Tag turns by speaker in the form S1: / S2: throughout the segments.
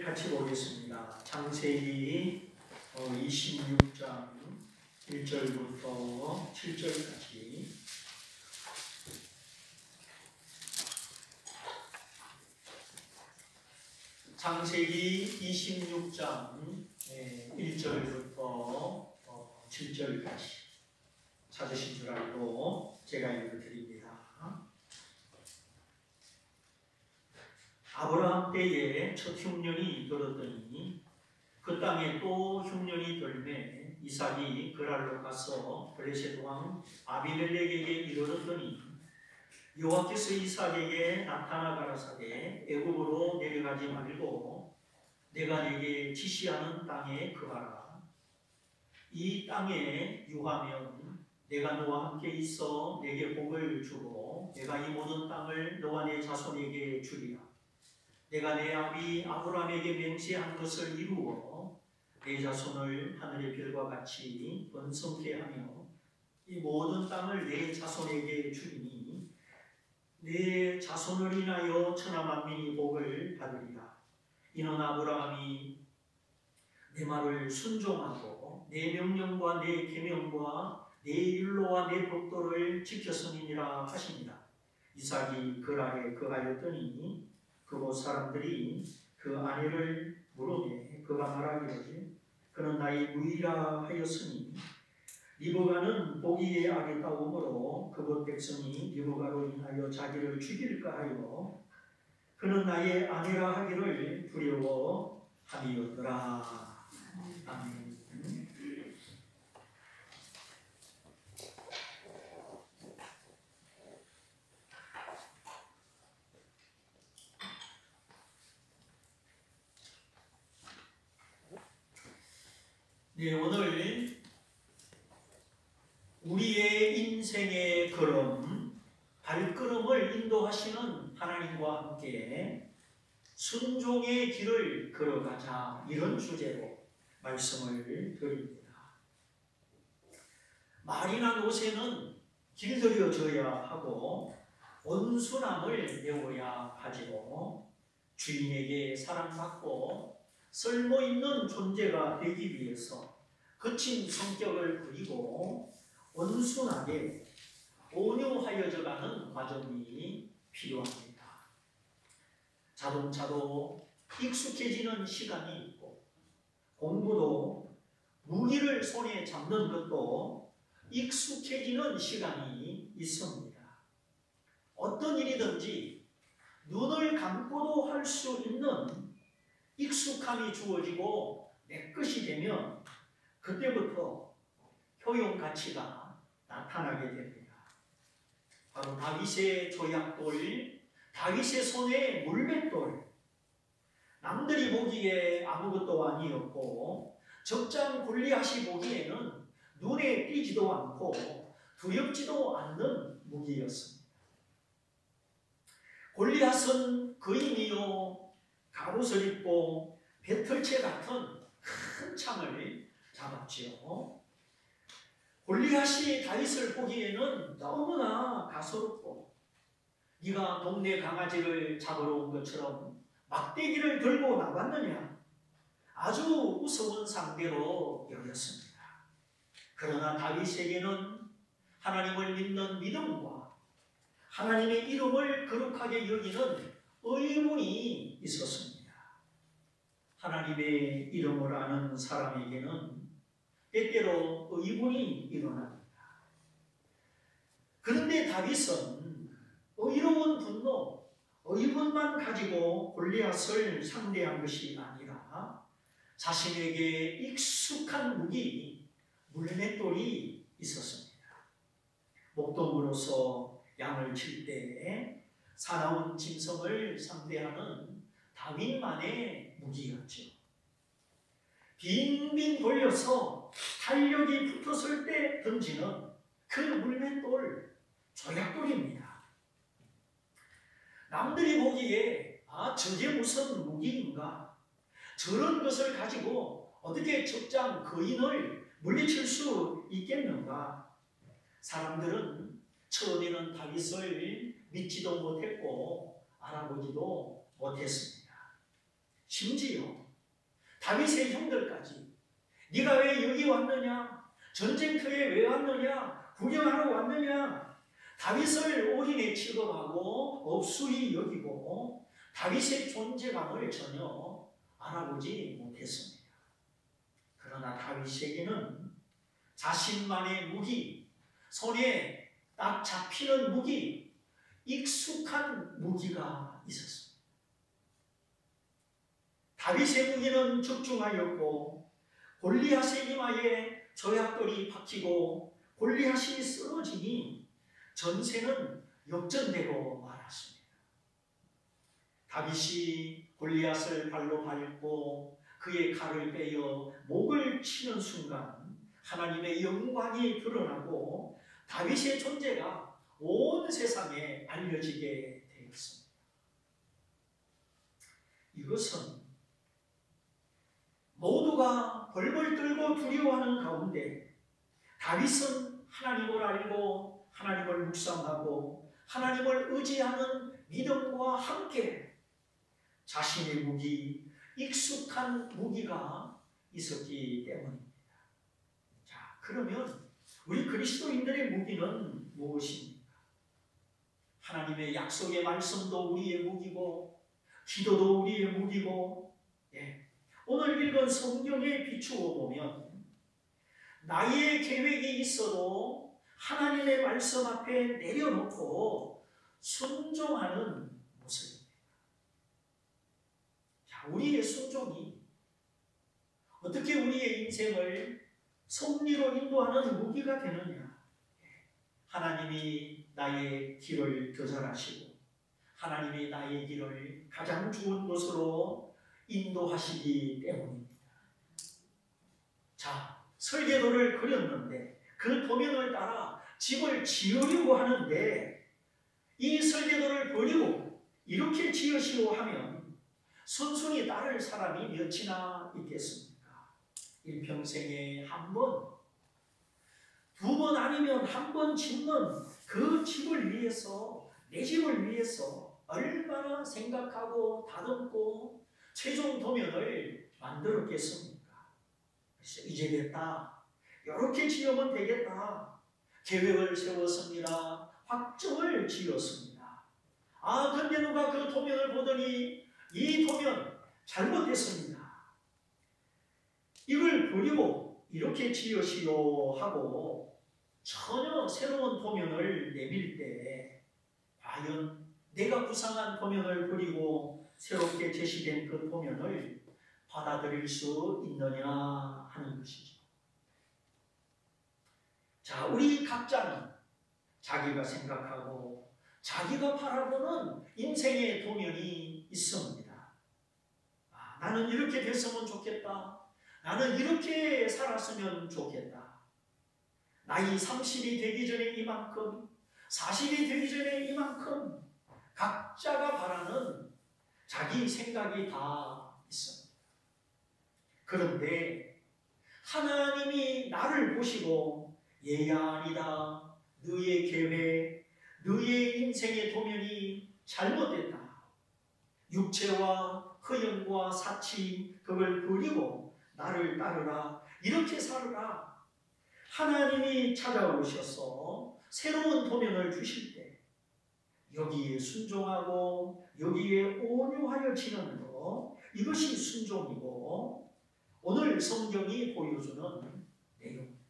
S1: 같이 보겠습니다. 창세기 26장 1절부터 7절까지. 창세기 26장 1절부터 7절까지 찾으신 줄 알고 제가 읽어드립니다. 아브라함 때에 첫 흉년이 들었더니 그 땅에 또 흉년이 들매 이삭이 그랄로 가서 블레셋 왕 아비멜렉에게 이르렀더니 여호와께서 이삭에게 나타나 가라사대 애굽으로 내려가지 말고 내가 네게 지시하는 땅에 거하라. 이 땅에 유하면 내가 너와 함께 있어 내게 복을 주고 내가 이 모든 땅을 너와 내 자손에게 주리라. 내가 내 아비 아브라함에게 맹세한 것을 이루어 내 자손을 하늘의 별과 같이 번성케 하며 이 모든 땅을 내 자손에게 주리니 내 자손을 인하여 천하 만민이 복을 받으리라. 이는 아브라함이 내 말을 순종하고 내 명령과 내 계명과 내 율로와 내 법도를 지켰음이니라 하시니라. 이삭이 그랄에 거하였더니 그곳 사람들이 그 아내를 물으매 그가 말하기를 그는 나의 무이라 하였으니 리브가는 보기에 악에 따오므로 그곳 백성이 리브가로 인하여 자기를 죽일까 하여 그는 나의 아내라 하기를 두려워함이었더라. 아멘. 네, 오늘 우리의 인생의 걸음, 발걸음을 인도하시는 하나님과 함께 순종의 길을 걸어가자, 이런 주제로 말씀을 드립니다. 말이나 노새는 길들여져야 하고 온순함을 배워야 하지요. 주인에게 사랑받고 쓸모있는 존재가 되기 위해서 거친 성격을 그리고 온순하게 온유하여져가는 과정이 필요합니다. 자동차도 익숙해지는 시간이 있고 공부도 무기를 손에 잡는 것도 익숙해지는 시간이 있습니다. 어떤 일이든지 눈을 감고도 할 수 있는 익숙함이 주어지고 내 것이 되면 그때부터 효용 가치가 나타나게 됩니다. 바로 다윗의 조약돌, 다윗의 손에 물맷돌. 남들이 보기에 아무것도 아니었고 적장 골리앗이 보기에는 눈에 띄지도 않고 두렵지도 않는 무기였습니다. 골리앗은 거인이요 갑옷을 입고 배털채 같은 큰 창을 잡았지요. 골리앗이 다윗을 보기에는 너무나 가소롭고 네가 동네 강아지를 잡으러 온 것처럼 막대기를 들고 나왔느냐, 아주 우스운 상대로 여겼습니다. 그러나 다윗에게는 하나님을 믿는 믿음과 하나님의 이름을 거룩하게 여기는 의문이 있었습니다. 하나님의 이름을 아는 사람에게는 때때로 의문이 일어납니다. 그런데 다윗은 의로운 분노, 의문만 가지고 골리앗을 상대한 것이 아니라 자신에게 익숙한 무기, 물맷돌이 있었습니다. 목동으로서 양을 칠 때 사나운 짐승을 상대하는 다윗만의 무기였죠. 빙빙 돌려서 탄력이 붙었을 때 던지는 그 물맷돌, 조약돌입니다. 남들이 보기에 저게 무슨 무기인가, 저런 것을 가지고 어떻게 적장 거인을 물리칠 수 있겠는가. 사람들은 처음에는 다윗을 믿지도 못했고 알아보지도 못했습니다. 심지어 다윗의 형들까지 네가 왜 여기 왔느냐? 전쟁터에 왜 왔느냐? 구경하러 왔느냐? 다윗을 올인에 취급하고 업수히 여기고 다윗의 존재감을 전혀 알아보지 못했습니다. 그러나 다윗에게는 자신만의 무기, 손에 딱 잡히는 무기, 익숙한 무기가 있었습니다. 다윗의 무기는 적중하였고 골리앗의 이마에 저약돌이 박히고 골리앗이 쓰러지니 전세는 역전되고 말았습니다. 다윗이 골리앗을 발로 밟고 그의 칼을 빼어 목을 치는 순간 하나님의 영광이 드러나고 다윗의 존재가 온 세상에 알려지게 되었습니다. 이것은 모두가 벌벌 떨고 두려워하는 가운데 다윗은 하나님을 알고 하나님을 묵상하고 하나님을 의지하는 믿음과 함께 자신의 무기, 익숙한 무기가 있었기 때문입니다. 자, 그러면 우리 그리스도인들의 무기는 무엇입니까? 하나님의 약속의 말씀도 우리의 무기고 기도도 우리의 무기고, 오늘 읽은 성경에 비추어 보면 나의 계획이 있어도 하나님의 말씀 앞에 내려놓고 순종하는 모습입니다. 자, 우리의 순종이 어떻게 우리의 인생을 승리로 인도하는 무기가 되느냐? 하나님이 나의 길을 교전하시고 하나님이 나의 길을 가장 좋은 곳으로 인도하시기 때문입니다. 자, 설계도를 그렸는데 그 도면을 따라 집을 지으려고 하는데 이 설계도를 버리고 이렇게 지으시오 하면 순순히 따를 사람이 몇이나 있겠습니까? 일평생에 한 번, 두 번 아니면 한 번 짓는 그 집을 위해서, 내 집을 위해서 얼마나 생각하고 다듬고 최종 도면을 만들었겠습니까? 그래서 이제 됐다, 이렇게 지으면 되겠다, 계획을 세웠습니다. 확정을 지었습니다. 아, 근데 누가 그 도면을 보더니 이 도면 잘못됐습니다. 이걸 버리고 이렇게 지으시오 하고 전혀 새로운 도면을 내밀 때 과연 내가 구상한 도면을 버리고 새롭게 제시된 그 도면을 받아들일 수 있느냐 하는 것이죠. 자, 우리 각자는 자기가 생각하고 자기가 바라보는 인생의 도면이 있습니다. 아, 나는 이렇게 됐으면 좋겠다. 나는 이렇게 살았으면 좋겠다. 나이 30이 되기 전에 이만큼, 40이 되기 전에 이만큼, 각자가 바라는 자기 생각이 다 있습니다. 그런데 하나님이 나를 보시고 얘야 아니다, 너의 계획, 너의 인생의 도면이 잘못됐다, 육체와 허영과 사치 그걸 버리고 나를 따르라, 이렇게 살아라. 하나님이 찾아오셔서 새로운 도면을 주실 때 여기에 순종하고 여기에 온유하여 지는 것, 이것이 순종이고 오늘 성경이 보여주는 내용입니다.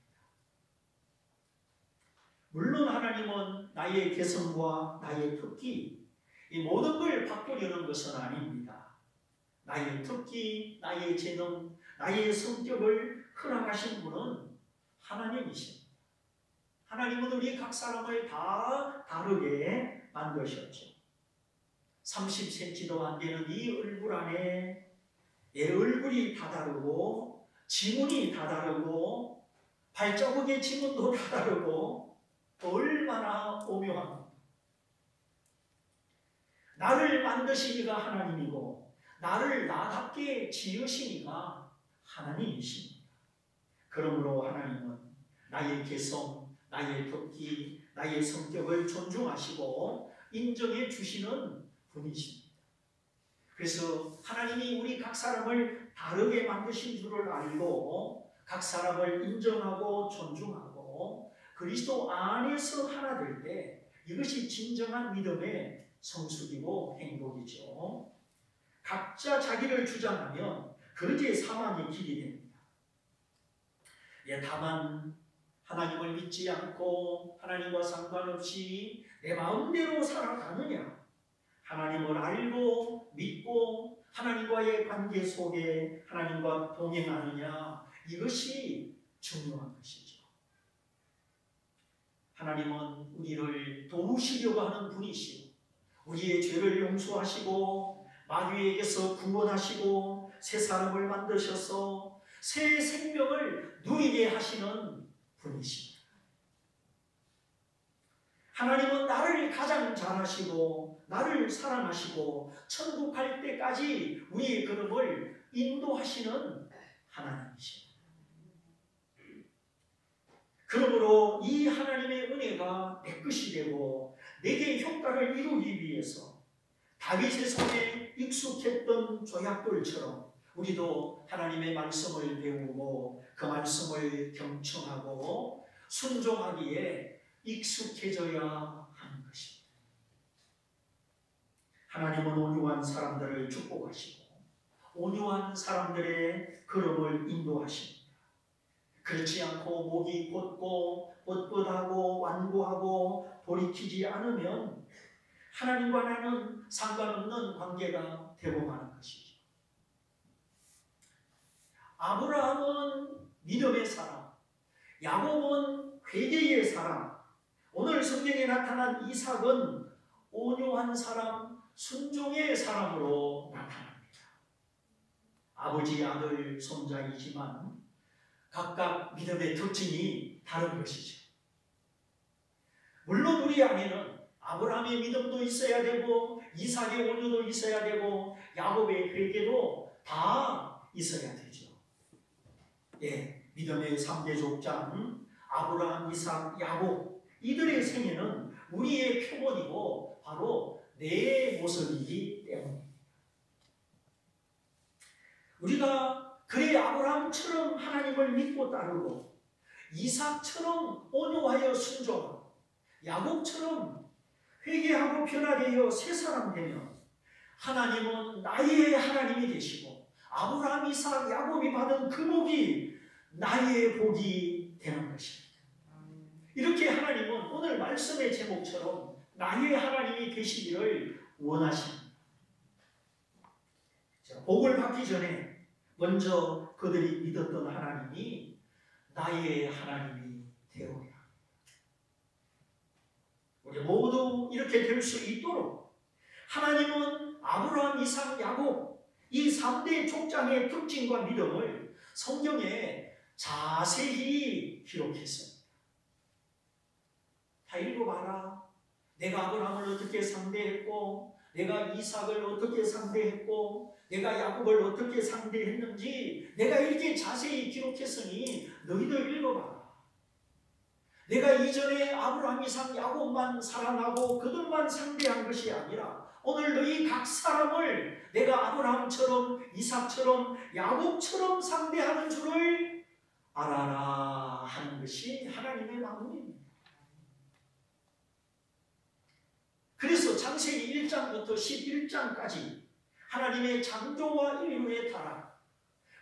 S1: 물론 하나님은 나의 개성과 나의 특기, 이 모든 걸 바꾸려는 것은 아닙니다. 나의 특기, 나의 재능, 나의 성격을 허락하신 분은 하나님이십니다. 하나님은 우리 각 사람을 다 다르게 만드셨죠. 30cm도 안 되는 이 얼굴 안에 내 얼굴이 다 다르고 지문이 다 다르고 발자국의 지문도 다 다르고 얼마나 오묘합니까? 나를 만드시니가 하나님이고 나를 나답게 지으시니가 하나님이십니다. 그러므로 하나님은 나의 개성, 나의 특기, 나의 성격을 존중하시고 인정해 주시는 분이십니다. 그래서 하나님이 우리 각 사람을 다르게 만드신 줄을 알고 각 사람을 인정하고 존중하고 그리스도 안에서 하나 될 때 이것이 진정한 믿음의 성숙이고 행복이죠. 각자 자기를 주장하면 거지의 사망의 길이 됩니다. 다만 하나님을 믿지 않고 하나님과 상관없이 내 마음대로 살아가느냐, 하나님을 알고 믿고 하나님과의 관계 속에 하나님과 동행하느냐, 이것이 중요한 것이죠. 하나님은 우리를 도우시려고 하는 분이시고 우리의 죄를 용서하시고 마귀에게서 구원하시고 새 사람을 만드셔서 새 생명을 누리게 하시는 분이십니다. 하나님은 나를 가장 잘 아시고 나를 사랑하시고 천국 갈 때까지 우리의 걸음을 인도하시는 하나님이십니다. 그러므로 이 하나님의 은혜가 내 것이 되고 내게 효과를 이루기 위해서 다윗의 손에 익숙했던 조약돌처럼 우리도 하나님의 말씀을 배우고 그 말씀을 경청하고 순종하기에 익숙해져야 하는 것입니다. 하나님은 온유한 사람들을 축복하시고 온유한 사람들의 걸음을 인도하십니다. 그렇지 않고 목이 곧고 뻣뻣하고 완고하고 돌이키지 않으면 하나님과 나는 상관없는 관계가 되고 마는 것이죠. 아브라함은 믿음의 사람, 야곱은 회개의 사람, 오늘 성경에 나타난 이삭은 온유한 사람, 순종의 사람으로 나타납니다. 아버지, 아들, 손자이지만 각각 믿음의 특징이 다른 것이죠. 물론 우리 안에는 아브라함의 믿음도 있어야 되고 이삭의 온유도 있어야 되고 야곱의 회개도 다 있어야 되죠. 믿음의 3대 족장 아브라함, 이삭, 야곱, 이들의 생애는 우리의 표본이고 바로 내 모습이기 때문입니다. 우리가 그래 아브라함처럼 하나님을 믿고 따르고 이삭처럼 온유하여 순종하고 야곱처럼 회개하고 변화되어 새 사람 되면 하나님은 나의 하나님이 되시고 아브라함, 이삭, 야곱이 받은 그 복이 나의 복이 되는 것입니다. 이렇게 하나님은 오늘 말씀의 제목처럼 나의 하나님이 되시기를 원하십니다. 복을 받기 전에 먼저 그들이 믿었던 하나님이 나의 하나님이 되오리라. 우리 모두 이렇게 될 수 있도록 하나님은 아브라함, 이삭, 야곱 이 3대 족장의 특징과 믿음을 성경에 자세히 기록했습니다. 다 읽어봐라. 내가 아브라함을 어떻게 상대했고 내가 이삭을 어떻게 상대했고 내가 야곱을 어떻게 상대했는지 내가 이렇게 자세히 기록했으니 너희들 읽어봐라. 내가 이전에 아브라함, 이삭, 야곱만 사랑하고 그들만 상대한 것이 아니라 오늘 너희 각 사람을 내가 아브라함처럼 이삭처럼 야곱처럼 상대하는 줄을 알아라 하는 것이 하나님의 마음입니다. 그래서 창세기 1장부터 11장까지 하나님의 창조와 인류의 타락,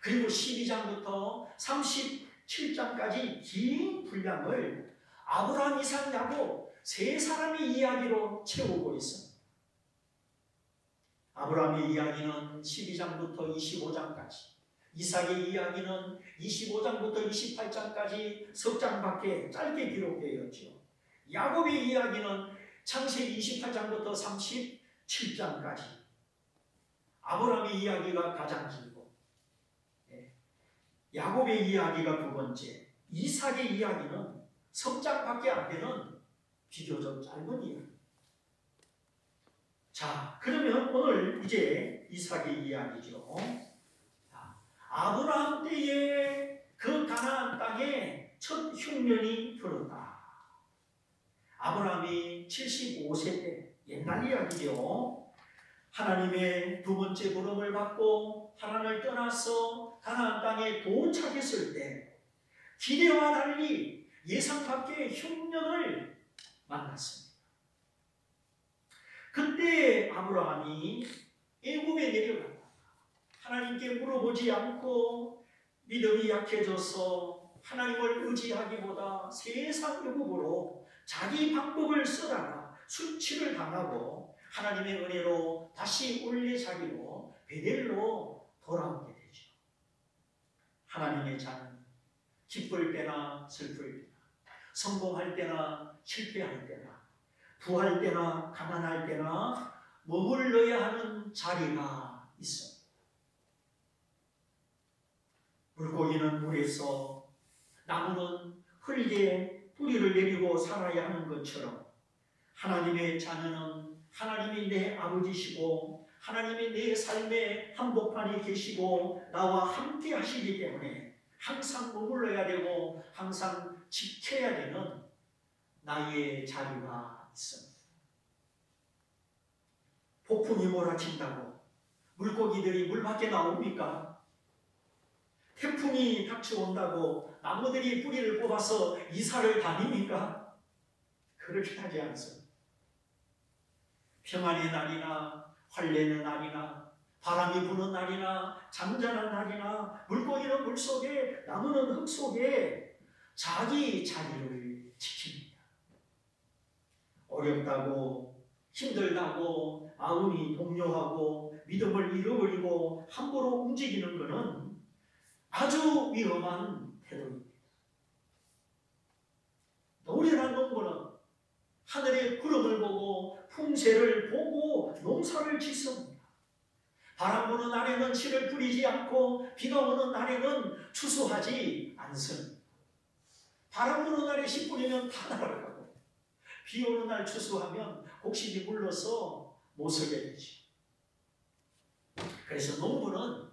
S1: 그리고 12장부터 37장까지 긴 분량을 아브라함, 이삭, 야곱 세 사람의 이야기로 채우고 있습니다. 아브라함의 이야기는 12장부터 25장까지, 이삭의 이야기는 25장부터 28장까지 석 장밖에 짧게 기록되어 있죠. 야곱의 이야기는 창세기 28장부터 37장까지. 아브라함의 이야기가 가장 길고 야곱의 이야기가 두 번째, 이삭의 이야기는 석 장밖에 안 되는 비교적 짧은 이야기. 자, 그러면 오늘 이제 이삭의 이야기죠. 아브라함 때에 그 가나안 땅에 첫 흉년이 들었다. 아브라함이 75세 때, 옛날 이야기죠. 하나님의 두 번째 부름을 받고 하나님을 떠나서 가나안 땅에 도착했을 때 기대와 달리 예상 밖의 흉년을 만났습니다. 그때 아브라함이 애굽에 내려갔다. 하나님께 물어보지 않고 믿음이 약해져서 하나님을 의지하기보다 세상 요구로 자기 방법을 쓰다가 수치를 당하고 하나님의 은혜로 다시 올레자기로 베델로 돌아오게 되죠. 하나님의 자는 기쁠 때나 슬플 때나 성공할 때나 실패할 때나 부할 때나 가난할 때나 머물러야 하는 자리가 있습니다. 물고기는 물에서, 나무는 흙에 뿌리를 내리고 살아야 하는 것처럼 하나님의 자녀는 하나님이 내 아버지시고 하나님이 내 삶의 한복판에 계시고 나와 함께 하시기 때문에 항상 머물러야 되고 항상 지켜야 되는 나의 자리가 있습니다. 폭풍이 몰아친다고 물고기들이 물 밖에 나옵니까? 태풍이 닥쳐온다고 나무들이 뿌리를 뽑아서 이사를 다닙니까? 그렇게 하지 않습니다. 평안의 날이나 환례의 날이나 바람이 부는 날이나 잠잠한 날이나 물고기는 물속에 나무는 흙 속에 자기 자리를 지킵니다. 어렵다고 힘들다고 마음이 동요하고 믿음을 잃어버리고 함부로 움직이는 것은 아주 위험한 태도입니다. 노련한 농부는 하늘의 구름을 보고 풍세를 보고 농사를 짓습니다. 바람 부는 날에는 씨를 뿌리지 않고 비가 오는 날에는 추수하지 않습니다. 바람 부는 날에 씨 뿌리면 다 날아가고 비 오는 날 추수하면 곡식이 물러서 못 쓰게 되죠. 그래서 농부는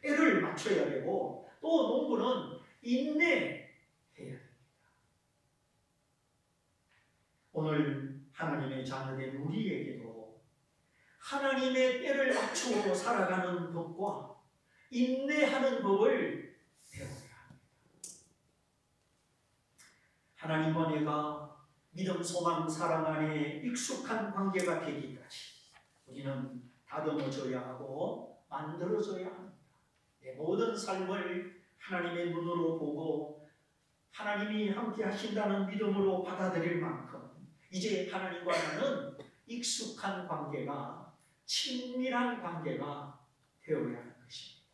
S1: 때를 맞춰야 되고 또 농부는 인내해야 됩니다. 오늘 하나님의 자녀된 우리에게도 하나님의 때를 맞추고 살아가는 법과 인내하는 법을 배워야 합니다. 하나님과 내가 믿음, 소망, 사랑 안에 익숙한 관계가 되기까지 우리는 다듬어져야 하고 만들어져야 합니다. 내 모든 삶을 하나님의 눈으로 보고 하나님이 함께 하신다는 믿음으로 받아들일 만큼 이제 하나님과 나는 익숙한 관계가, 친밀한 관계가 되어야 하는 것입니다.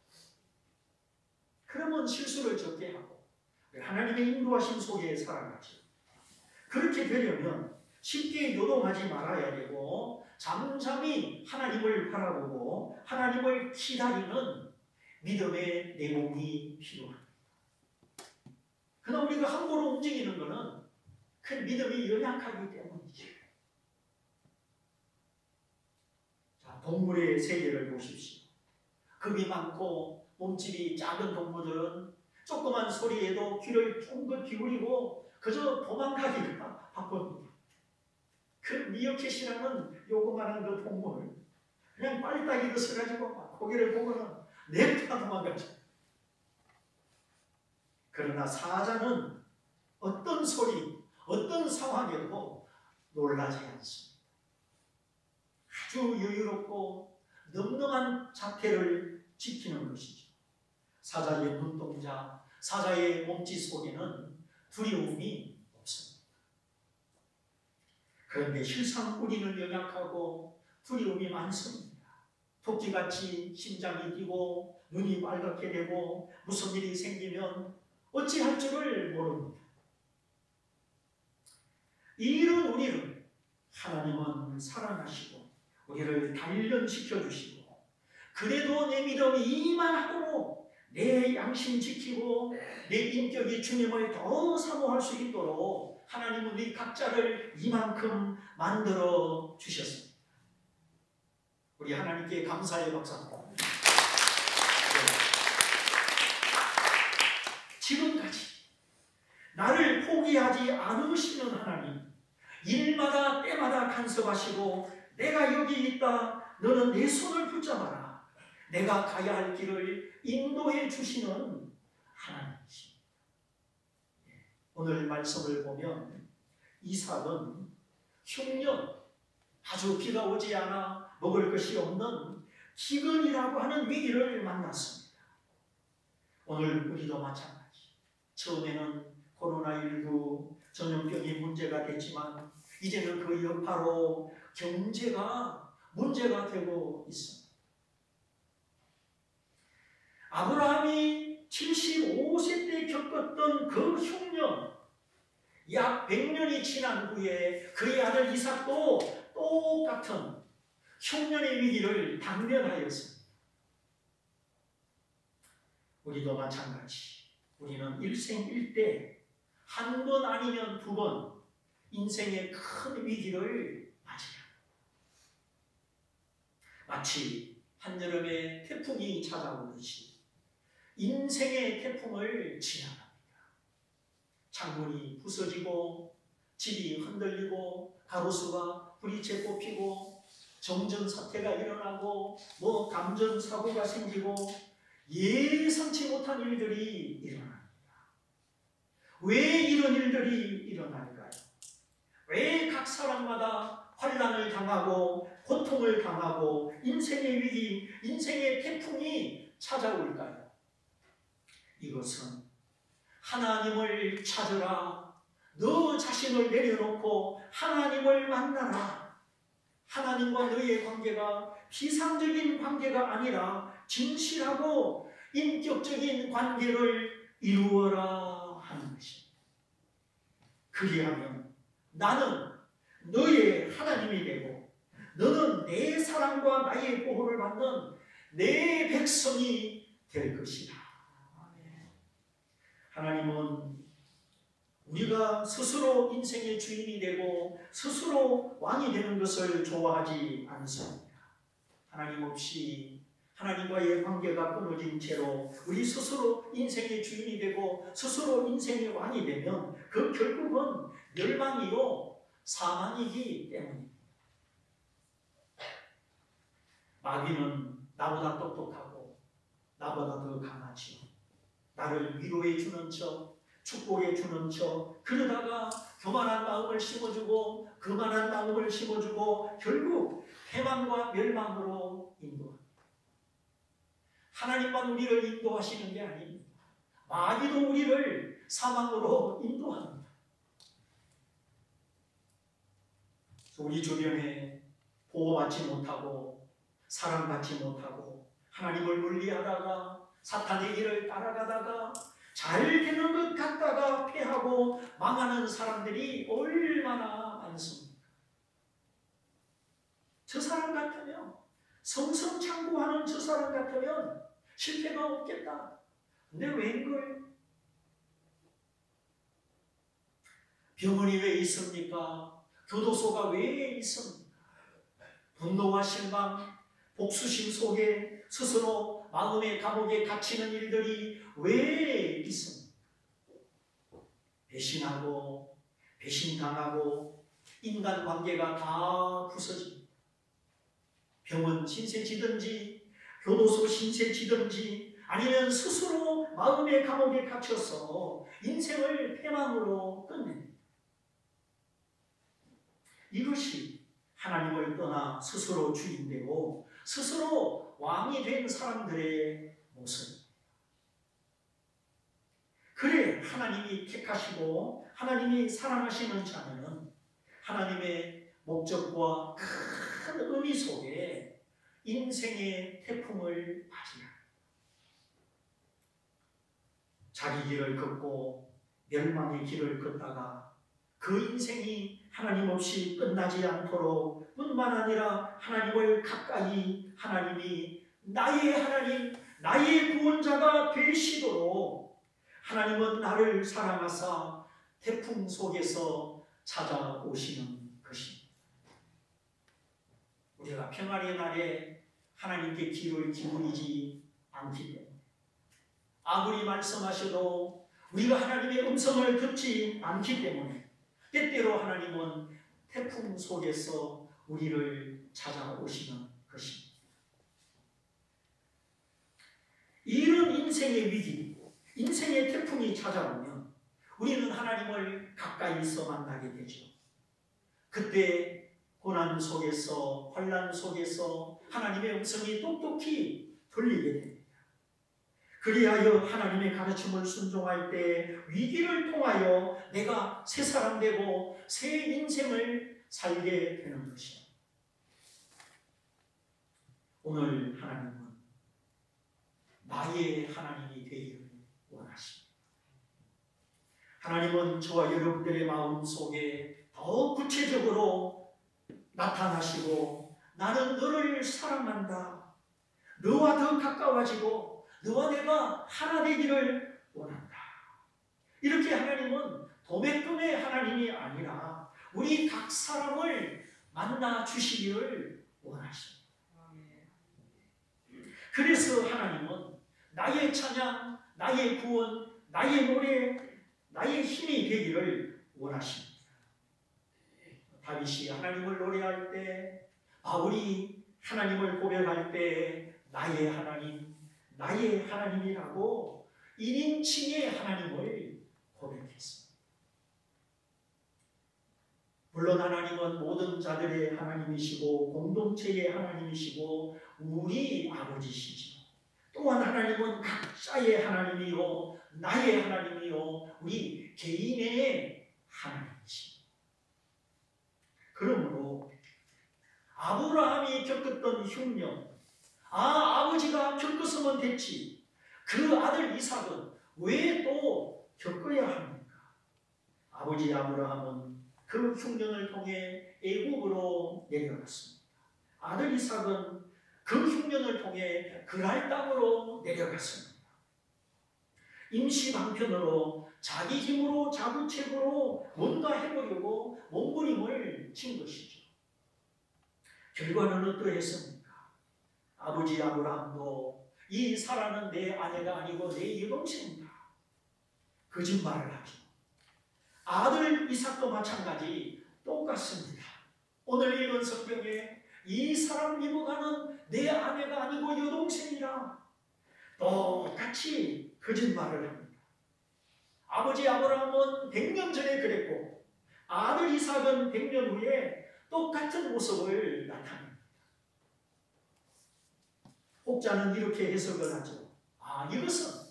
S1: 그러면 실수를 적게 하고 하나님의 인도하심 속에 살아가죠. 그렇게 되려면 쉽게 요동하지 말아야 되고 잠잠히 하나님을 바라보고 하나님을 기다리는 믿음의 내공이 필요합니다. 그러나 우리가 함부로 움직이는 것은 그 믿음이 연약하기 때문이죠. 자, 동물의 세계를 보십시오. 겁이 많고 몸집이 작은 동물들은 조그만 소리에도 귀를 쫑긋 기울이고 그저 도망가기가 바쁩니다. 그 미어캣이라는 요거만한 그 동물 그냥 빨딱이도 써가지고 고개를 보고는 냅다 도망가죠. 그러나 사자는 어떤 소리, 어떤 상황에도 놀라지 않습니다. 아주 여유롭고 늠름한 자태를 지키는 것이죠. 사자의 눈동자, 사자의 몸짓 속에는 두려움이 없습니다. 그런데 실상 우리는 연약하고 두려움이 많습니다. 토끼같이 심장이 뛰고 눈이 빨갛게 되고 무슨 일이 생기면 어찌할 줄을 모릅니다. 이런 우리를 하나님은 사랑하시고 우리를 단련시켜 주시고 그래도 내 믿음이 이만하도록 내 양심 지키고 내 인격이 주님을 더 사모할 수 있도록 하나님은 우리 각자를 이만큼 만들어 주셨습니다. 우리 하나님께 감사의 박수합니다. 지금까지 나를 포기하지 않으시는 하나님, 일마다 때마다 간섭하시고 내가 여기 있다, 너는 내 손을 붙잡아라. 내가 가야 할 길을 인도해 주시는 하나님이십니다. 오늘 말씀을 보면 이삭은 흉년, 아주 비가 오지 않아 먹을 것이 없는 기근이라고 하는 위기를 만났습니다. 오늘 우리도 마찬가지. 처음에는 코로나19 전염병이 문제가 됐지만 이제는 그 여파로 경제가 문제가 되고 있습니다. 아브라함이 75세 때 겪었던 그 흉년, 약 100년이 지난 후에 그의 아들 이삭도 똑같은 흉년의 위기를 당면하였습니다. 우리도 마찬가지. 우리는 일생일대 한 번 아니면 두 번 인생의 큰 위기를 맞이합니다. 마치 한여름에 태풍이 찾아오듯이 인생의 태풍을 지나갑니다. 창문이 부서지고 집이 흔들리고 가로수가 부리채 꼽히고 정전사태가 일어나고 감전사고가 생기고 예상치 못한 일들이 일어납니다. 왜 이런 일들이 일어날까요? 왜 각 사람마다 환난을 당하고 고통을 당하고 인생의 위기, 인생의 태풍이 찾아올까요? 이것은 하나님을 찾으라. 너 자신을 내려놓고 하나님을 만나라. 하나님과 너의 관계가 비상적인 관계가 아니라 진실하고 인격적인 관계를 이루어라 하는 것입니다. 그리하면 나는 너의 하나님이 되고 너는 내 사랑과 나의 보호를 받는 내 백성이 될 것이다. 하나님은 우리가 스스로 인생의 주인이 되고 스스로 왕이 되는 것을 좋아하지 않습니다. 하나님 없이 하나님과의 관계가 끊어진 채로 우리 스스로 인생의 주인이 되고 스스로 인생의 왕이 되면 그 결국은 멸망이요 사망이기 때문입니다. 마귀는 나보다 똑똑하고 나보다 더 강하지요. 나를 위로해 주는 척, 축복해 주는 척, 그러다가 교만한 마음을 심어주고 거만한 마음을 심어주고 결국 패망과 멸망으로 인도합니다. 하나님만 우리를 인도하시는 게 아닙니다. 마귀도 우리를 사망으로 인도합니다. 우리 주변에 보호받지 못하고 사랑받지 못하고 하나님을 멀리하다가 사탄의 길을 따라가다가 잘 되는 것 같다가 패하고 망하는 사람들이 얼마나 많습니까? 저 사람 같으면 성성창구하는 저 사람 같으면 실패가 없겠다. 근데 웬걸? 병원이 왜 있습니까? 교도소가 왜 있습니까? 분노와 실망, 복수심 속에 스스로 마음의 감옥에 갇히는 일들이 왜 있습니까? 배신하고 배신당하고 인간관계가 다 부서집니다. 병원 신세 지든지 교도소 신세 지든지 아니면 스스로 마음의 감옥에 갇혀서 인생을 패망으로 끝냅니다. 이것이 하나님을 떠나 스스로 주인되고 스스로 왕이 된 사람들의 모습입니다. 그래 하나님이 택하시고 하나님이 사랑하시는 자는 하나님의 목적과 큰 의미 속에 인생의 태풍을 맞이합니다. 자기 길을 걷고 멸망의 길을 걷다가 그 인생이 하나님 없이 끝나지 않도록 뿐만 아니라 하나님을 가까이 하나님이 나의 하나님, 나의 구원자가 되시도록 하나님은 나를 사랑하사 태풍 속에서 찾아오시는 것입니다. 우리가 평안의 날에 하나님께 귀를 기울이지 않기 때문에 아무리 말씀하셔도 우리가 하나님의 음성을 듣지 않기 때문에 때때로 하나님은 태풍 속에서 우리를 찾아오시는 것입니다. 것입니다. 이런 인생의 위기, 인생의 태풍이 찾아오면 우리는 하나님을 가까이서 만나게 되죠. 그때 고난 속에서, 환난 속에서 하나님의 음성이 똑똑히 들리게 됩니다. 그리하여 하나님의 가르침을 순종할 때 위기를 통하여 내가 새 사람 되고 새 인생을 살게 되는 것이에요. 오늘 하나님은 나의 하나님이 되기를 원하십니다. 하나님은 저와 여러분들의 마음 속에 더 구체적으로 나타나시고 나는 너를 사랑한다. 너와 더 가까워지고 너와 내가 하나 되기를 원한다. 이렇게 하나님은 도매금의 하나님이 아니라 우리 각 사람을 만나 주시기를 원하십니다. 그래서 하나님은 나의 찬양, 나의 구원, 나의 노래, 나의 힘이 되기를 원하십니다. 다윗이 하나님을 노래할 때, 바울이 하나님을 고백할 때 나의 하나님, 나의 하나님이라고 1인칭의 하나님을 고백했습니다. 물론 하나님은 모든 자들의 하나님이시고 공동체의 하나님이시고 우리 아버지시죠. 또한 하나님은 각자의 하나님이요 나의 하나님이요 우리 개인의 하나님이십니다. 그러므로 아브라함이 겪었던 흉년, 아버지가 겪었으면 됐지. 그 아들 이삭은 왜 또 겪어야 합니까? 아버지 아브라함은 그 흉년을 통해 애국으로 내려갔습니다. 아들 이삭은 그 흉년을 통해 그랄 땅으로 내려갔습니다. 임시방편으로 자기 힘으로 자구책으로 뭔가 해보려고 몸부림을 친 것이죠. 결과는 어떠했습니까? 아버지 아브라함도 이 사라는 내 아내가 아니고 내 여동생이다. 거짓말을 하죠. 아들 이삭도 마찬가지 똑같습니다. 오늘 읽은 성경에 이 사람 리브가는 내 아내가 아니고 여동생이라 똑같이 거짓말을 합니다. 아버지 아브라함은 100년 전에 그랬고 아들 이삭은 100년 후에 똑같은 모습을 나타냅니다. 혹자는 이렇게 해석을 하죠. 이것은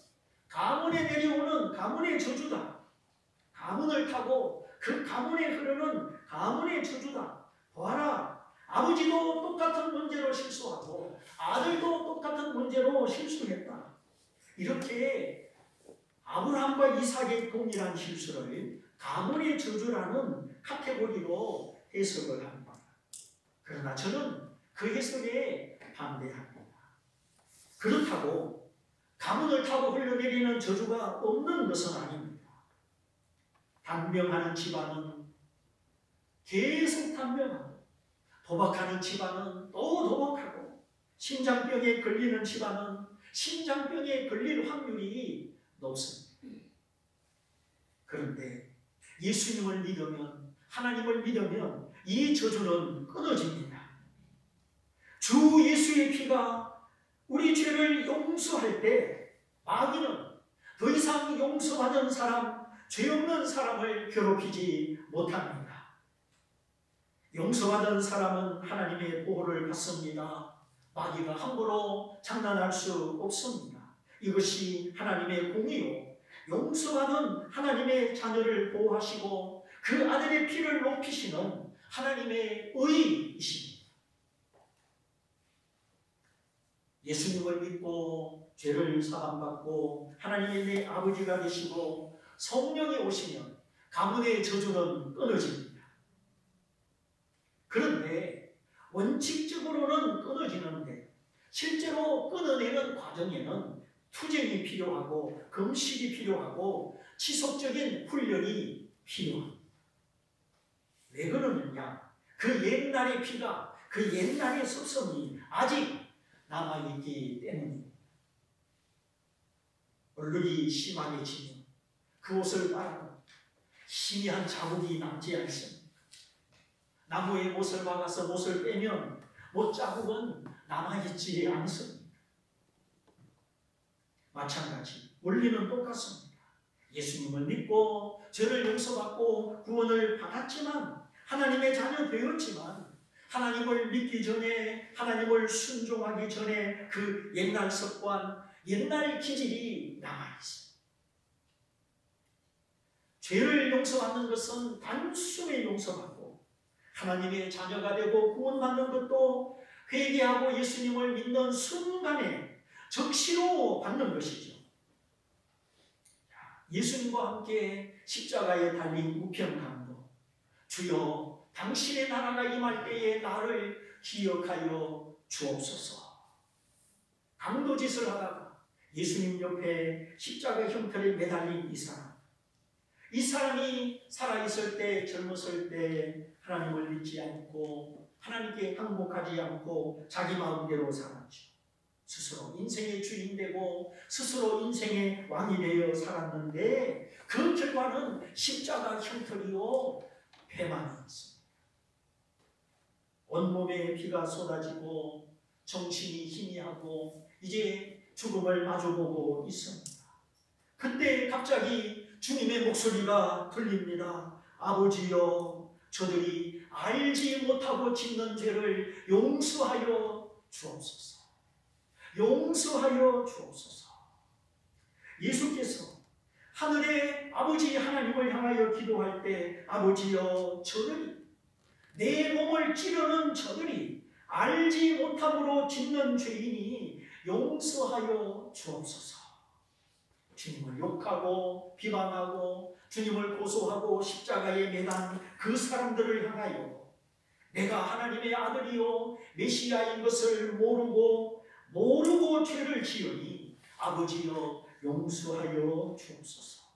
S1: 가문에 내려오는 가문의 저주다. 가문을 타고 그 가문에 흐르는 가문의 저주다. 보아라, 아버지도 똑같은 문제로 실수하고 아들도 똑같은 문제로 실수했다. 이렇게 아브라함과 이삭의 동일한 실수를 가문의 저주라는 카테고리로 해석을 합니다. 그러나 저는 그 해석에 반대합니다. 그렇다고 가문을 타고 흘러내리는 저주가 없는 것은 아닙니다. 단명하는 집안은 계속 단명하고 도박하는 집안은 또 도박하고 심장병에 걸리는 집안은 심장병에 걸릴 확률이 높습니다. 그런데 예수님을 믿으면 하나님을 믿으면 이 저주는 끊어집니다. 주 예수의 피가 우리 죄를 용서할 때 마귀는 더 이상 용서받은 사람, 죄 없는 사람을 괴롭히지 못합니다. 용서받은 사람은 하나님의 보호를 받습니다. 마귀가 함부로 장난할 수 없습니다. 이것이 하나님의 공의요. 용서받은 하나님의 자녀를 보호하시고 그 아들의 피를 높이시는 하나님의 의이십니다. 예수님을 믿고 죄를 사함받고 하나님의 내 아버지가 되시고 성령이 오시면 가문의 저주는 끊어집니다. 그런데 원칙적으로는 끊어지는데 실제로 끊어내는 과정에는 투쟁이 필요하고 금식이 필요하고 지속적인 훈련이 필요합니다. 왜 그러느냐? 그 옛날의 피가, 그 옛날의 습성이 아직 남아있기 때문입니다. 얼룩이 심하게 지면 그 옷을 빨아도 희미한 자국이 남지 않습니다. 나무에 못을 박아서 못을 빼면 못 자국은 남아있지 않습니다. 마찬가지 원리는 똑같습니다. 예수님을 믿고 죄를 용서받고 구원을 받았지만, 하나님의 자녀 되었지만, 하나님을 믿기 전에, 하나님을 순종하기 전에 그 옛날 습관, 옛날 기질이 남아있어요. 죄를 용서받는 것은 단숨에 용서받고, 하나님의 자녀가 되고 구원받는 것도 회개하고 예수님을 믿는 순간에 즉시로 받는 것이죠. 예수님과 함께 십자가에 달린 우편강도, 주여 당신의 나라가 임할 때에 나를 기억하여 주옵소서. 강도짓을 하다가 예수님 옆에 십자가 형틀에 매달린 이 사람이 살아있을 때, 젊었을 때 하나님을 믿지 않고 하나님께 항복하지 않고 자기 마음대로 살았죠. 스스로 인생의 주인 되고 스스로 인생의 왕이 되어 살았는데, 그 결과는 십자가 형틀이요 패망이었습니다. 온몸에 피가 쏟아지고 정신이 희미하고 이제 죽음을 마주보고 있습니다. 그때 갑자기 주님의 목소리가 들립니다. 아버지여, 저들이 알지 못하고 짓는 죄를 용서하여 주옵소서. 용서하여 주옵소서. 예수께서 하늘의 아버지 하나님을 향하여 기도할 때, 아버지여, 저들이, 내 몸을 찌르는 저들이 알지 못함으로 짓는 죄인이 용서하여 주옵소서. 주님을 욕하고 비방하고 주님을 고소하고 십자가에 매단 그 사람들을 향하여 내가 하나님의 아들이요 메시아인 것을 모르고 죄를 지으니 아버지여 용서하여 주옵소서.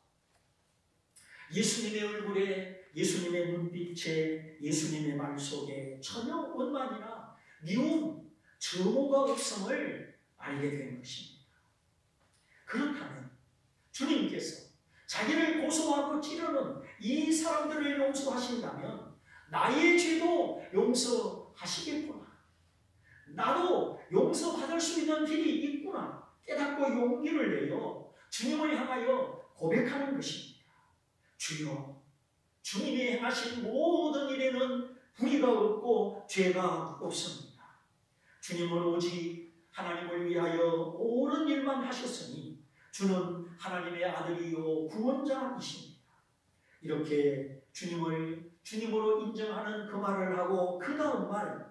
S1: 예수님의 얼굴에, 예수님의 눈빛에, 예수님의 말 속에 전혀 원망이나 미움, 증오가 없음을 알게 된 것입니다. 그렇다면 주님께서 자기를 고소하고 찌르는 이 사람들을 용서하신다면 나의 죄도 용서하시겠구나. 나도 용서받을 수 있는 길이 있구나 깨닫고 용기를 내어 주님을 향하여 고백하는 것입니다. 주여, 주님이 행하신 모든 일에는 불의가 없고 죄가 없습니다. 주님은 오직 하나님을 위하여 옳은 일만 하셨으니 주는 하나님의 아들이요 구원자이십니다. 이렇게 주님을 주님으로 인정하는 그 말을 하고 그 다음 말,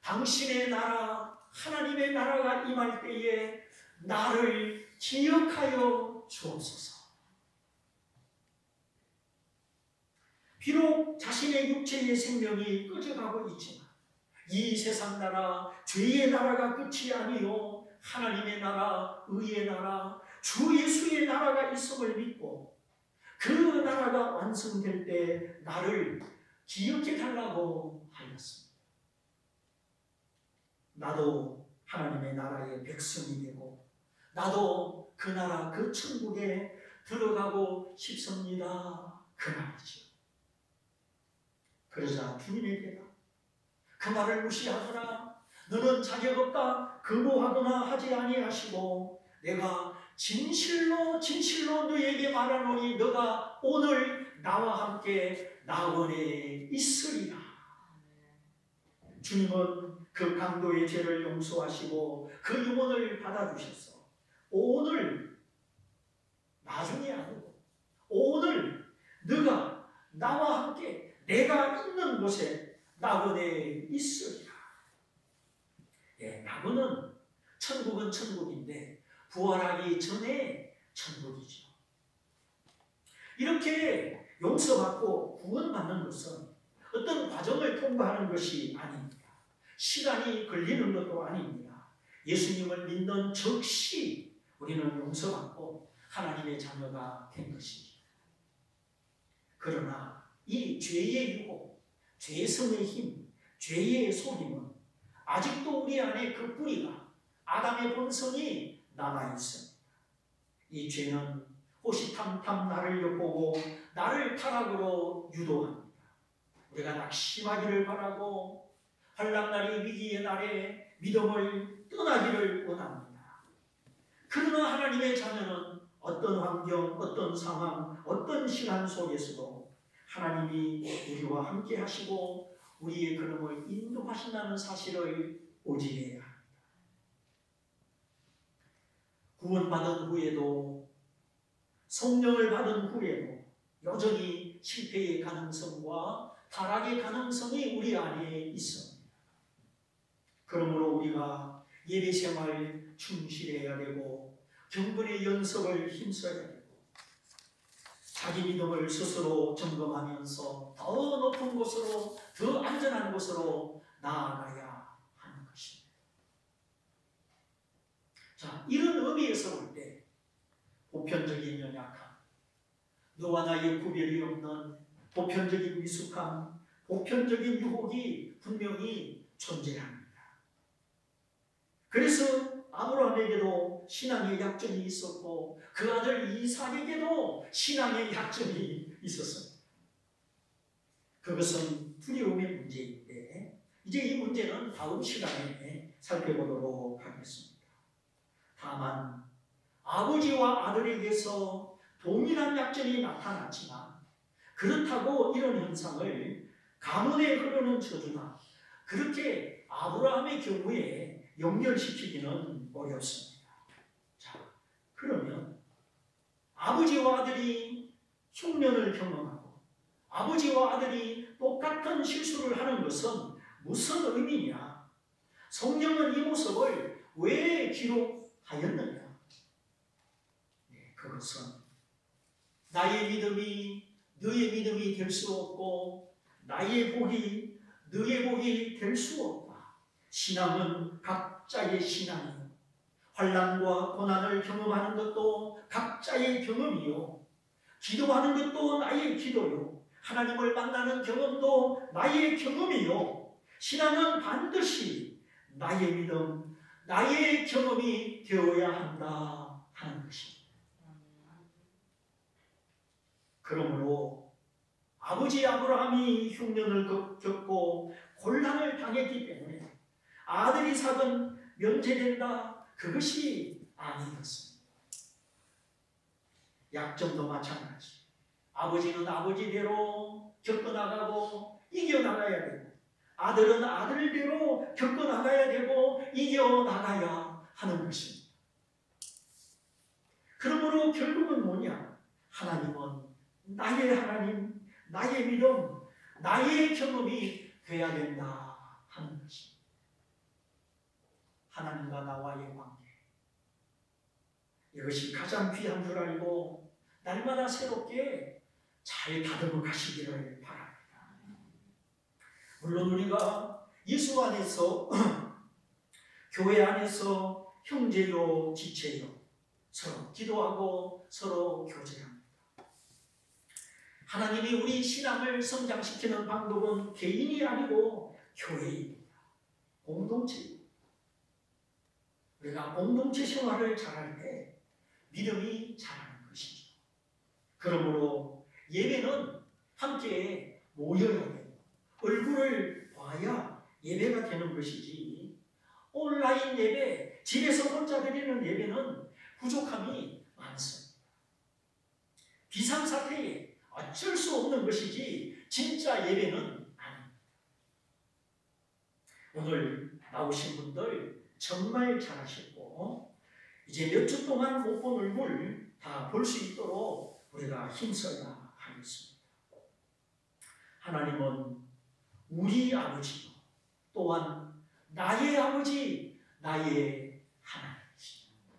S1: 당신의 나라, 하나님의 나라가 임할 때에 나를 기억하여 주옵소서. 비록 자신의 육체의 생명이 꺼져가고 있지만 이 세상 나라, 죄의 나라가 끝이 아니요 하나님의 나라, 의의 나라, 주 예수의 나라가 있음을 믿고 그 나라가 완성될 때 나를 기억해 달라고 하였습니다. 나도 하나님의 나라의 백성이 되고 나도 그 나라, 그 천국에 들어가고 싶습니다. 그 말이죠. 그러자 주님의 대답, 그 말을 무시하거나 너는 자격 없다 거부하거나 하지 아니하시고 내가 진실로 너에게 말하노니 너가 오늘 나와 함께 낙원에 있으리라. 주님은 그 강도의 죄를 용서하시고 그 영혼을 받아주셔서 오늘, 나중에 아니고 오늘 너가 나와 함께 내가 있는 곳에 낙원에 있으리라. 예, 낙원은 천국은 천국인데 부활하기 전에 천국이죠. 이렇게 용서받고 구원받는 것은 어떤 과정을 통과하는 것이 아닙니다. 시간이 걸리는 것도 아닙니다. 예수님을 믿는 즉시 우리는 용서받고 하나님의 자녀가 된 것입니다. 그러나 이 죄의 유혹, 죄성의 힘, 죄의 속임은 아직도 우리 안에 그 뿌리가, 아담의 본성이 남아있습니다. 이 죄는 호시탐탐 나를 엿보고 나를 타락으로 유도합니다. 우리가 낙심하기를 바라고 환난날이 위기의 날에 믿음을 떠나기를 원합니다. 그러나 하나님의 자녀는 어떤 환경, 어떤 상황, 어떤 시간 속에서도 하나님이 우리와 함께 하시고 우리의 걸음을 인도하신다는 사실을 오직해야 합니다. 구원받은 후에도, 성령을 받은 후에도 여전히 실패의 가능성과 타락의 가능성이 우리 안에 있습니다. 그러므로 우리가 예배생활 충실해야 되고 경건의 연습을 힘써야 되고 자기 믿음을 스스로 점검하면서 더 높은 곳으로, 더 안전한 곳으로 나아가야 하는 것입니다. 자, 이런 의미에서 볼 때 보편적인 연약함, 너와 나의 구별이 없는 보편적인 미숙함, 보편적인 유혹이 분명히 존재합니다. 그래서 아브라함에게도 신앙의 약점이 있었고 그 아들 이삭에게도 신앙의 약점이 있었습니다. 그것은 두려움의 문제인데 이제 이 문제는 다음 시간에 살펴보도록 하겠습니다. 다만 아버지와 아들에게서 동일한 약점이 나타났지만 그렇다고 이런 현상을 가문에 흐르는 저주나 그렇게 아브라함의 경우에 연결시키기는 어렵습니다. 자, 그러면 아버지와 아들이 흉년을 경험하고 아버지와 아들이 똑같은 실수를 하는 것은 무슨 의미냐? 성경은 이 모습을 왜 기록하였느냐? 네, 그것은 나의 믿음이 너의 믿음이 될 수 없고 나의 복이 너의 복이 될 수 없다. 신앙은 각자의 신앙이요, 환난과 고난을 경험하는 것도 각자의 경험이요, 기도하는 것도 나의 기도요, 하나님을 만나는 경험도 나의 경험이요, 신앙은 반드시 나의 믿음, 나의 경험이 되어야 한다 하는 것입니다. 그러므로 아버지 아브라함이 흉년을 겪고 곤란을 당했기 때문에 아들 이삭은 면제된다, 그것이 아니었습니다. 약점도 마찬가지. 아버지는 아버지대로 겪어나가고 이겨나가야 되고 아들은 아들대로 겪어나가야 되고 이겨나가야 하는 것입니다. 그러므로 결국은 뭐냐? 하나님은 나의 하나님, 나의 믿음, 나의 경험이 돼야 된다 하는 것입니다. 하나님과 나와의 관계, 이것이 가장 귀한 줄 알고 날마다 새롭게 잘 다듬어 가시기를 바랍니다. 물론 우리가 예수 안에서 교회 안에서 형제요 지체요 서로 기도하고 서로 교제합니다. 하나님이 우리 신앙을 성장시키는 방법은 개인이 아니고 교회입니다. 공동체입니다. 우리가 공동체 생활을 잘할 때 믿음이 자라는 것이죠. 그러므로 예배는 함께 모여야 되고 얼굴을 봐야 예배가 되는 것이지 온라인 예배, 집에서 혼자 드리는 예배는 부족함이 많습니다. 비상사태에 어쩔 수 없는 것이지 진짜 예배는 아닙니다. 오늘 나오신 분들 정말 잘하셨고 이제 몇 주 동안 못 본 얼굴 다 볼 수 있도록 우리가 힘써야 하겠습니다. 하나님은 우리 아버지 또한 나의 아버지, 나의 하나님이십니다.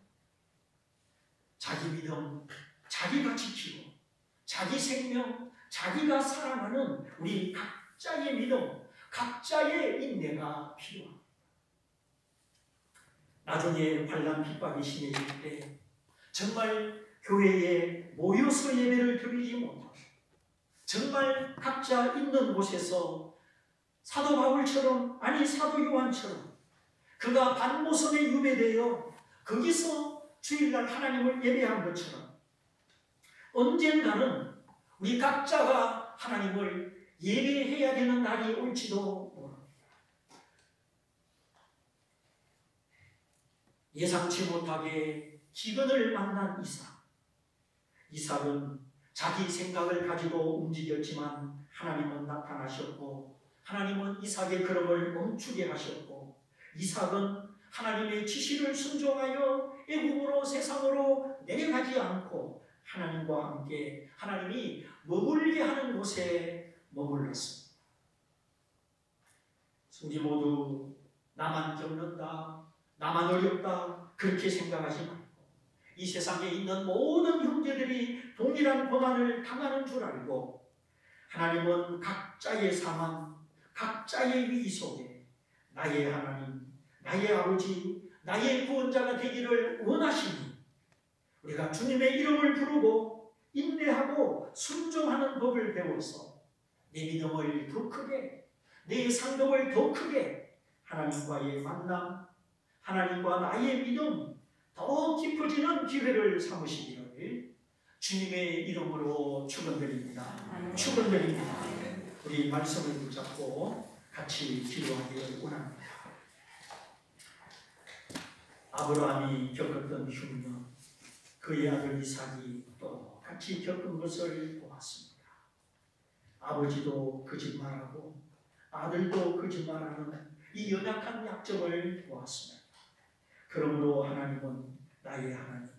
S1: 자기 믿음 자기가 지키고 자기 생명 자기가 사랑하는 우리 각자의 믿음, 각자의 인내가 필요합니다. 나중에 환난 핍박이 심해질 때 정말 교회에 모여서 예배를 드리지 못하고 정말 각자 있는 곳에서 사도 바울처럼, 아니 사도 요한처럼 그가 반모섬에 유배되어 거기서 주일날 하나님을 예배한 것처럼 언젠가는 우리 각자가 하나님을 예배해야 되는 날이 올지도 모릅니다. 예상치 못하게 기근을 만난 이삭. 이삭은 자기 생각을 가지고 움직였지만 하나님은 나타나셨고 하나님은 이삭의 걸음을 멈추게 하셨고 이삭은 하나님의 지시를 순종하여 애굽으로 세상으로 내려가지 않고 하나님과 함께 하나님이 머물게 하는 곳에 머물렀습니다. 우리 모두 나만 겪는다, 나만 어렵다 그렇게 생각하지 말고 이 세상에 있는 모든 형제들이 동일한 고난을 당하는 줄 알고 하나님은 각자의 상황, 각자의 위기 속에 나의 하나님, 나의 아버지, 나의 구원자가 되기를 원하시니 우리가 주님의 이름을 부르고 인내하고 순종하는 법을 배워서 내 믿음을 더 크게, 내 상급을 더 크게 하나님과의 만남, 하나님과 나의 믿음 더 깊어지는 기회를 삼으시기를 주님의 이름으로 축원드립니다. 축원드립니다. 우리 말씀을 붙잡고 같이 기도하기를 원합니다. 아브라함이 겪었던 흉년, 그의 아들 이삭이 또 같이 겪은 것을 보았습니다. 아버지도 거짓말하고 아들도 거짓말하는 이 연약한 약점을 보았습니다. 그러므로 하나님은 나의 하나님,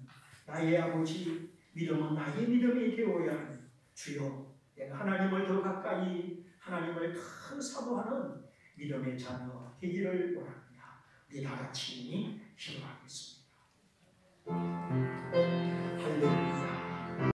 S1: 나의 아버지, 믿음은 나의 믿음이 되어야 하니 주여 내가 하나님을 더 가까이 하나님을 더 사모하는 믿음의 자녀 되기를 원합니다. 우리 다 같이 기도하겠습니다.